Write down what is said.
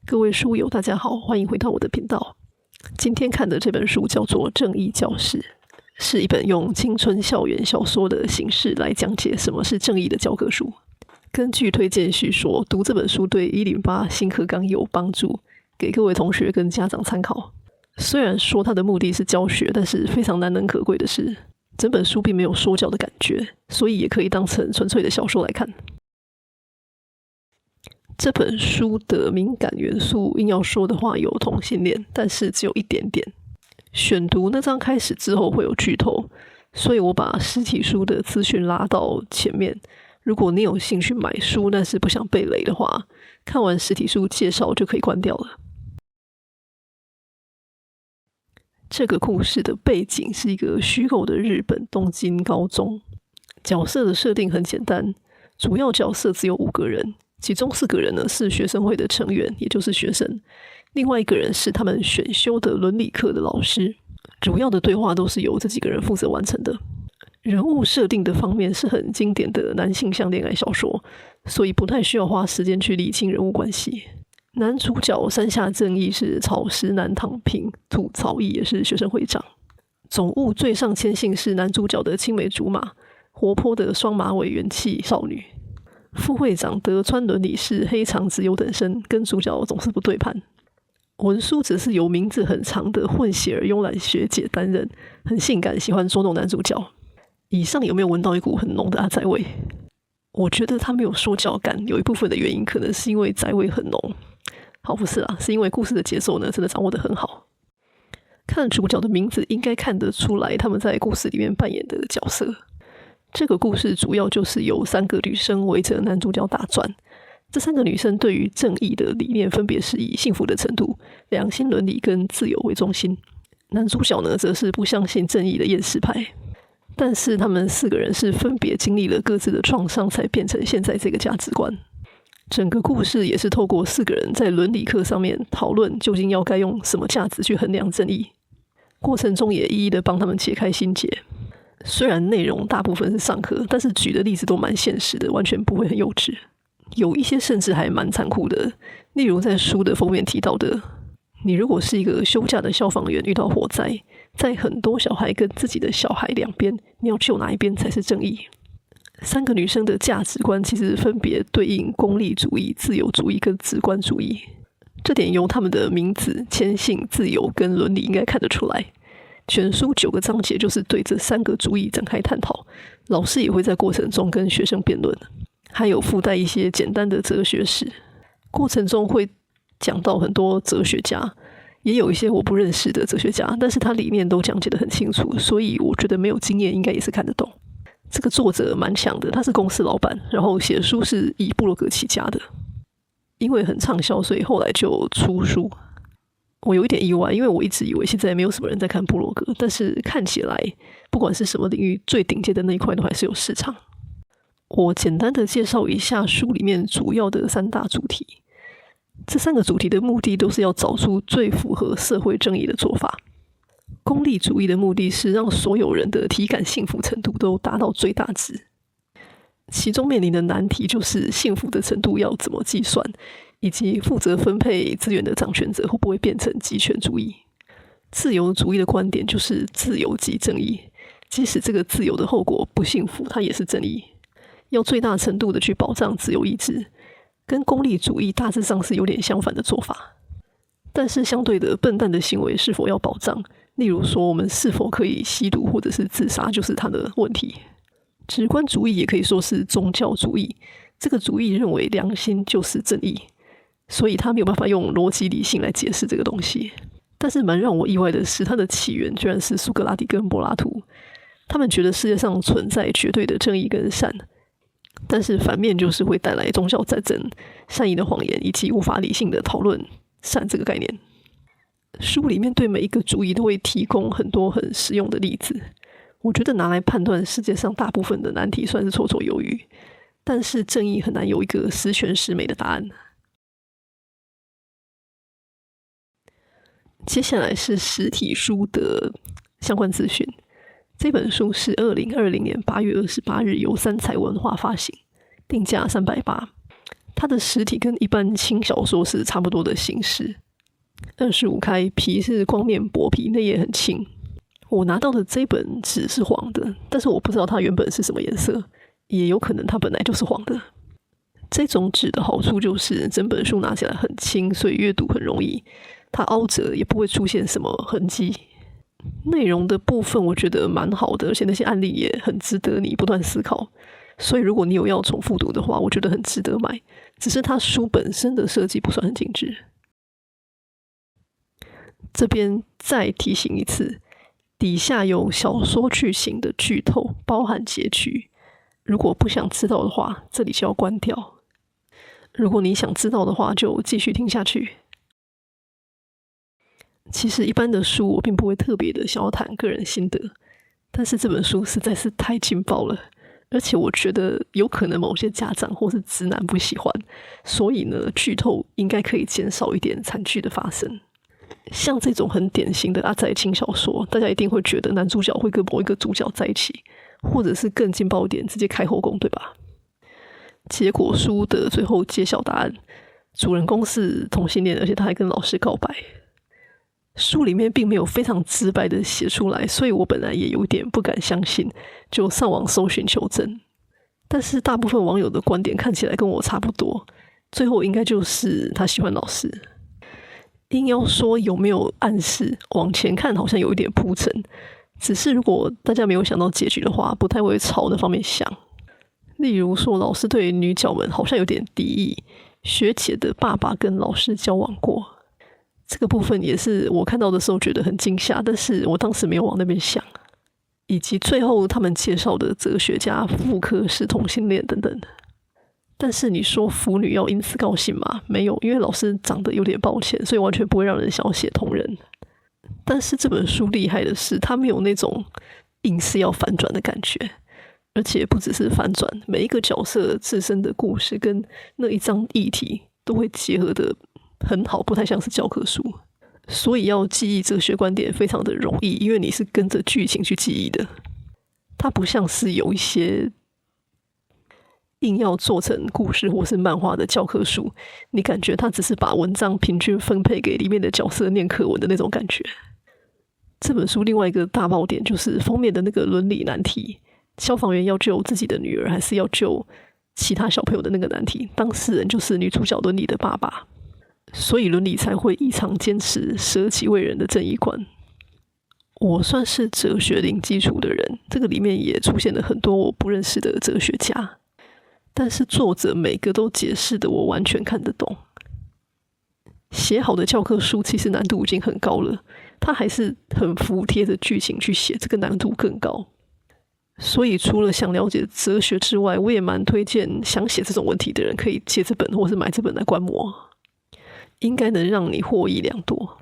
各位书友大家好，欢迎回到我的频道。今天看的这本书叫做《正义教室》，是一本用青春校园小说的形式来讲解什么是正义的教科书。根据推荐序说，读这本书对108新课纲有帮助，给各位同学跟家长参考。虽然说它的目的是教学，但是非常难能可贵的是，整本书并没有说教的感觉，所以也可以当成纯粹的小说来看。这本书的敏感元素硬要说的话有同性恋，但是只有一点点。选读那章开始之后会有剧透，所以我把实体书的资讯拉到前面。如果你有兴趣买书，但是不想被雷的话，看完实体书介绍就可以关掉了。这个故事的背景是一个虚构的日本东京高中，角色的设定很简单，主要角色只有5个人。其中4个人呢是学生会的成员，也就是学生。另外1个人是他们选修的伦理课的老师。主要的对话都是由这几个人负责完成的。人物设定的方面是很经典的男性向恋爱小说，所以不太需要花时间去理清人物关系。男主角山下正义是草食男躺平，土草义也是学生会长。总务最上千幸是男主角的青梅竹马，活泼的双马尾元气少女。副会长德川伦理是黑长直优等生，跟主角总是不对盘。文书则是由名字很长的混血儿慵懒学姐担任，很性感，喜欢捉弄男主角。以上有没有闻到一股很浓的阿宅味？我觉得他没有说教感，有一部分的原因可能是因为宅味很浓。好，不是啦，是因为故事的节奏呢真的掌握得很好。看主角的名字应该看得出来他们在故事里面扮演的角色。这个故事主要就是由3个女生围着男主角打转。这3个女生对于正义的理念分别是以幸福的程度、良心伦理跟自由为中心。男主角呢则是不相信正义的厌世派。但是他们4个人是分别经历了各自的创伤才变成现在这个价值观。整个故事也是透过4个人在伦理课上面讨论究竟要该用什么价值去衡量正义，过程中也一一的帮他们解开心结。虽然内容大部分是上课，但是举的例子都蛮现实的，完全不会很幼稚。有一些甚至还蛮残酷的，例如在书的封面提到的，你如果是一个休假的消防员遇到火灾，在很多小孩跟自己的小孩两边，你要救哪一边才是正义？3个女生的价值观其实分别对应功利主义、自由主义跟直观主义，这点由他们的名字、谦信、自由跟伦理应该看得出来。全书9个章节就是对这3个主义展开探讨，老师也会在过程中跟学生辩论，还有附带一些简单的哲学史。过程中会讲到很多哲学家，也有一些我不认识的哲学家，但是他理念都讲解得很清楚，所以我觉得没有经验应该也是看得懂。这个作者蛮强的，他是公司老板，然后写书是以部落格起家的，因为很畅销，所以后来就出书。我有一点意外，因为我一直以为现在没有什么人在看部落格，但是看起来不管是什么领域，最顶尖的那一块都还是有市场。我简单的介绍一下书里面主要的3大主题。这3个主题的目的都是要找出最符合社会正义的做法。功利主义的目的是让所有人的体感幸福程度都达到最大值，其中面临的难题就是幸福的程度要怎么计算，以及负责分配资源的掌权者会不会变成极权主义。自由主义的观点就是自由即正义，即使这个自由的后果不幸福，它也是正义，要最大程度的去保障自由意志，跟功利主义大致上是有点相反的做法。但是相对的，笨蛋的行为是否要保障，例如说我们是否可以吸毒或者是自杀，就是他的问题。直观主义也可以说是宗教主义，这个主义认为良心就是正义，所以他没有办法用逻辑理性来解释这个东西。但是蛮让我意外的是，它的起源居然是苏格拉底跟柏拉图。他们觉得世界上存在绝对的正义跟善，但是反面就是会带来宗教战争、善意的谎言以及无法理性的讨论善这个概念。书里面对每一个主义都会提供很多很实用的例子，我觉得拿来判断世界上大部分的难题算是绰绰有余，但是正义很难有一个十全十美的答案。接下来是实体书的相关资讯。这本书是2020年8月28日由三彩文化发行，定价380。它的实体跟一般轻小说是差不多的形式，25开，皮是光面薄皮，内页很轻。我拿到的这本纸是黄的，但是我不知道它原本是什么颜色，也有可能它本来就是黄的。这种纸的好处就是整本书拿起来很轻，所以阅读很容易，它凹折也不会出现什么痕迹。内容的部分我觉得蛮好的，而且那些案例也很值得你不断思考，所以如果你有要重复读的话，我觉得很值得买。只是它书本身的设计不算很精致。这边再提醒一次，底下有小说剧情的剧透，包含结局。如果不想知道的话，这里就要关掉。如果你想知道的话，就继续听下去。其实一般的书我并不会特别的想要谈个人心得，但是这本书实在是太劲爆了，而且我觉得有可能某些家长或是直男不喜欢，所以呢，剧透应该可以减少一点惨剧的发生。像这种很典型的阿宅轻小说，大家一定会觉得男主角会跟某一个主角在一起，或者是更劲爆一点，直接开后宫，对吧？结果书的最后揭晓答案，主人公是同性恋，而且他还跟老师告白。书里面并没有非常直白的写出来，所以我本来也有点不敢相信，就上网搜寻求证。但是大部分网友的观点看起来跟我差不多，最后应该就是他喜欢老师。硬要说有没有暗示，往前看好像有一点铺陈，只是如果大家没有想到结局的话，不太会朝那方面想。例如说，老师对女角们好像有点敌意，学姐的爸爸跟老师交往过，这个部分也是我看到的时候觉得很惊吓，但是我当时没有往那边想。以及最后他们介绍的哲学家妇科是同性恋等等。但是你说腐女要因此高兴吗？没有，因为老师长得有点抱歉，所以完全不会让人想要写同人。但是这本书厉害的是，它没有那种硬是要反转的感觉，而且不只是反转，每一个角色自身的故事跟那一章议题都会结合得很好，不太像是教科书。所以要记忆哲学观点非常的容易，因为你是跟着剧情去记忆的。它不像是有一些硬要做成故事或是漫画的教科书，你感觉它只是把文章平均分配给里面的角色念课文的那种感觉。这本书另外一个大爆点就是封面的那个伦理难题，消防员要救自己的女儿还是要救其他小朋友的那个难题，当事人就是女主角伦理的爸爸，所以伦理才会异常坚持舍己为人的正义观。我算是哲学零基础的人，这个里面也出现了很多我不认识的哲学家，但是作者每个都解释的我完全看得懂。写好的教科书其实难度已经很高了，他还是很服贴着剧情去写，这个难度更高。所以除了想了解哲学之外，我也蛮推荐想写这种问题的人可以借这本或是买这本来观摩，应该能让你获益良多。